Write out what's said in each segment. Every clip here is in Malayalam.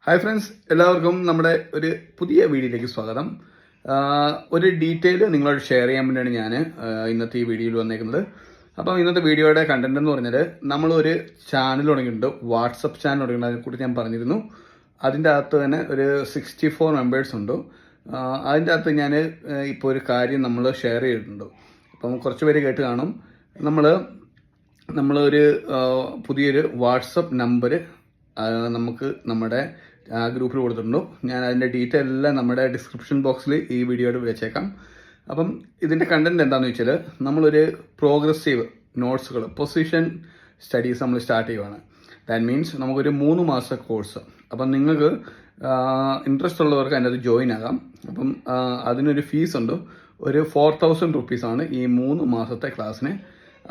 ഹായ് ഫ്രണ്ട്സ്, എല്ലാവർക്കും നമ്മുടെ ഒരു പുതിയ വീഡിയോയിലേക്ക് സ്വാഗതം. ഒരു ഡീറ്റെയിൽ നിങ്ങളോട് ഷെയർ ചെയ്യാൻ വേണ്ടിയാണ് ഞാൻ ഇന്നത്തെ ഈ വീഡിയോയിൽ വന്നേക്കുന്നത്. അപ്പം ഇന്നത്തെ വീഡിയോയുടെ കണ്ടന്റ് എന്ന് പറഞ്ഞാൽ നമ്മളൊരു ചാനൽ തുടങ്ങിയിട്ടുണ്ട്, വാട്സപ്പ് ചാനൽ തുടങ്ങിയിട്ടുണ്ട്. അതിനെക്കുറിച്ച് ഞാൻ പറഞ്ഞിരുന്നു. അതിൻ്റെ അകത്ത് തന്നെ ഒരു 64 മെമ്പേഴ്സ് ഉണ്ട്. അതിൻ്റെ അകത്ത് ഞാൻ ഇപ്പോൾ ഒരു കാര്യം നമ്മൾ ഷെയർ ചെയ്തിട്ടുണ്ട്. അപ്പം കുറച്ച് പേര് കേട്ട് കാണും. നമ്മളൊരു പുതിയൊരു വാട്സപ്പ് നമ്പർ നമുക്ക് നമ്മുടെ ഗ്രൂപ്പിൽ കൊടുത്തിട്ടുണ്ട്. ഞാൻ അതിൻ്റെ ഡീറ്റെയിൽ എല്ലാം നമ്മുടെ ഡിസ്ക്രിപ്ഷൻ ബോക്സിൽ ഈ വീഡിയോയിൽ വെച്ചേക്കാം. അപ്പം ഇതിൻ്റെ കണ്ടന്റ് എന്താണെന്ന് വെച്ചാൽ, നമ്മളൊരു പ്രോഗ്രസീവ് നോട്ട്സുകൾ, പൊസിഷൻ സ്റ്റഡീസ് നമ്മൾ സ്റ്റാർട്ട് ചെയ്യുവാണ്. ദാറ്റ് മീൻസ് നമുക്കൊരു 3 മാസ കോഴ്സ്. അപ്പം നിങ്ങൾക്ക് ഇൻട്രസ്റ്റ് ഉള്ളവർക്ക് അതിൻ്റെ അത് ജോയിൻ ആകാം. അപ്പം അതിനൊരു ഫീസ് ഉണ്ട്. ഒരു 4000 റുപ്പീസാണ് ഈ 3 മാസത്തെ ക്ലാസ്സിന്.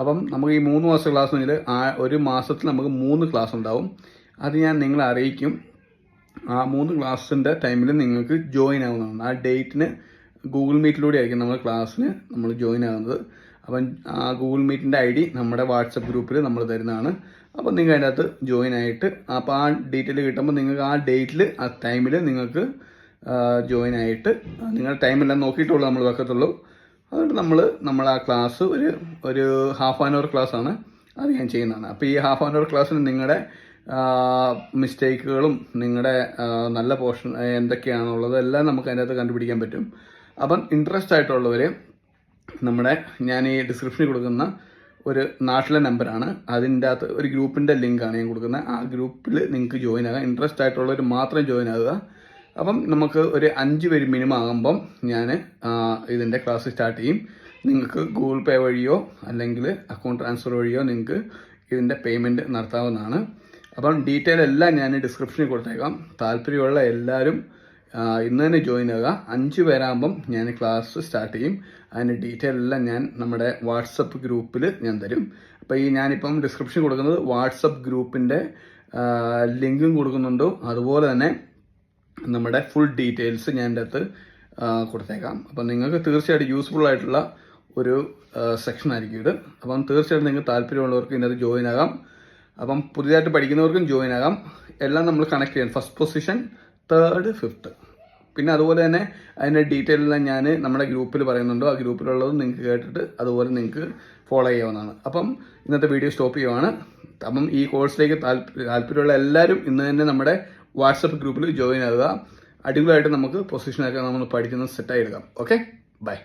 അപ്പം നമുക്ക് ഈ 3 മാസത്തെ ക്ലാസ് എന്ന് വെച്ചാൽ ഒരു മാസത്തിൽ നമുക്ക് 3 ക്ലാസ് ഉണ്ടാവും. അത് ഞാൻ നിങ്ങളെ അറിയിക്കും. ആ 3 ക്ലാസ്സിൻ്റെ ടൈമിൽ നിങ്ങൾക്ക് ജോയിൻ ആവുന്നതാണ്. ആ ഡേറ്റിന് ഗൂഗിൾ മീറ്റിലൂടെ ആയിരിക്കും നമ്മൾ ക്ലാസ്സിന് നമ്മൾ ജോയിൻ ആകുന്നത്. അപ്പം ആ ഗൂഗിൾ മീറ്റിൻ്റെ ID നമ്മുടെ വാട്സപ്പ് ഗ്രൂപ്പിൽ നമ്മൾ തരുന്നതാണ്. അപ്പം നിങ്ങൾ അതിൻ്റെ അകത്ത് ജോയിൻ ആയിട്ട്, അപ്പോൾ ആ ഡീറ്റെയിൽ കിട്ടുമ്പോൾ നിങ്ങൾക്ക് ആ ഡേറ്റിൽ ആ ടൈമിൽ നിങ്ങൾക്ക് ജോയിൻ ആയിട്ട്, നിങ്ങളുടെ ടൈമെല്ലാം നോക്കിയിട്ടുള്ളൂ നമ്മൾ വെക്കത്തുള്ളൂ. അതുകൊണ്ട് നമ്മൾ ആ ക്ലാസ് ഒരു ഹാഫ് ആൻ അവർ ക്ലാസ്സാണ്, അത് ഞാൻ ചെയ്യുന്നതാണ്. അപ്പോൾ ഈ ഹാഫ് ആൻ അവർ ക്ലാസ്സിന് നിങ്ങളുടെ മിസ്റ്റേക്കുകളും നിങ്ങളുടെ നല്ല പോർഷൻ എന്തൊക്കെയാണുള്ളത് എല്ലാം നമുക്ക് അതിൻ്റെ അകത്ത് കണ്ടുപിടിക്കാൻ പറ്റും. അപ്പം ഇൻട്രസ്റ്റ് ആയിട്ടുള്ളവർ ഞാൻ ഈ ഡിസ്ക്രിപ്ഷനിൽ കൊടുക്കുന്ന ഒരു നാട്ടിലെ നമ്പറാണ്, അതിൻ്റെ അകത്ത് ഒരു ഗ്രൂപ്പിൻ്റെ ലിങ്കാണ് ഞാൻ കൊടുക്കുന്നത്. ആ ഗ്രൂപ്പിൽ നിങ്ങൾക്ക് ജോയിൻ ആകാം. ഇൻട്രസ്റ്റ് ആയിട്ടുള്ളവർ മാത്രം ജോയിൻ ആകുക. അപ്പം നമുക്ക് ഒരു 5 പേര് മിനിമം ആകുമ്പം ഞാൻ ഇതിൻ്റെ ക്ലാസ് സ്റ്റാർട്ട് ചെയ്യും. നിങ്ങൾക്ക് ഗൂഗിൾ പേ വഴിയോ അല്ലെങ്കിൽ അക്കൗണ്ട് ട്രാൻസ്ഫർ വഴിയോ നിങ്ങൾക്ക് ഇതിൻ്റെ പേയ്മെൻറ്റ് നടത്താവുന്നതാണ്. അപ്പം ഡീറ്റെയിൽ എല്ലാം ഞാൻ ഡിസ്ക്രിപ്ഷനിൽ കൊടുത്തേക്കാം. താല്പര്യമുള്ള എല്ലാവരും ഇന്ന് തന്നെ ജോയിൻ ആകുക. 5 പേരാകുമ്പം ഞാൻ ക്ലാസ് സ്റ്റാർട്ട് ചെയ്യും. അതിൻ്റെ ഡീറ്റെയിൽ എല്ലാം ഞാൻ നമ്മുടെ വാട്സപ്പ് ഗ്രൂപ്പിൽ ഞാൻ തരും. അപ്പോൾ ഞാനിപ്പം ഡിസ്ക്രിപ്ഷൻ കൊടുക്കുന്നത് വാട്സപ്പ് ഗ്രൂപ്പിൻ്റെ ലിങ്കും കൊടുക്കുന്നുണ്ട്. അതുപോലെ തന്നെ നമ്മുടെ ഫുൾ ഡീറ്റെയിൽസ് ഞാൻ എൻ്റെ അകത്ത് കൊടുത്തേക്കാം. അപ്പം നിങ്ങൾക്ക് തീർച്ചയായിട്ടും യൂസ്ഫുൾ ആയിട്ടുള്ള ഒരു സെക്ഷൻ ആയിരിക്കും ഇത്. അപ്പം തീർച്ചയായിട്ടും നിങ്ങൾക്ക് താല്പര്യമുള്ളവർക്ക് ഇതിനകത്ത് ജോയിൻ ആകാം. അപ്പം പുതിയതായിട്ട് പഠിക്കുന്നവർക്കും ജോയിൻ ആകാം. എല്ലാം നമ്മൾ കണക്ട് ചെയ്യാം. First position, 3rd, 5th. പിന്നെ അതുപോലെ തന്നെ അതിൻ്റെ ഡീറ്റെയിൽ എല്ലാം ഞാൻ നമ്മുടെ ഗ്രൂപ്പിൽ പറയുന്നുണ്ട്. ആ ഗ്രൂപ്പിലുള്ളത് നിങ്ങൾക്ക് കേട്ടിട്ട് അതുപോലെ നിങ്ങൾക്ക് ഫോളോ ചെയ്യാവുന്നതാണ്. അപ്പം ഇന്നത്തെ വീഡിയോ സ്റ്റോപ്പ് ചെയ്യുവാണ്. അപ്പം ഈ കോഴ്സിലേക്ക് താല്പര്യമുള്ള എല്ലാവരും ഇന്ന് തന്നെ നമ്മുടെ വാട്സപ്പ് ഗ്രൂപ്പിൽ ജോയിൻ ആകുക. അടിപൊളിയായിട്ട് നമുക്ക് പൊസിഷനൊക്കെ നമ്മൾ പഠിക്കുന്നത് സെറ്റായി എടുക്കാം. Okay, by.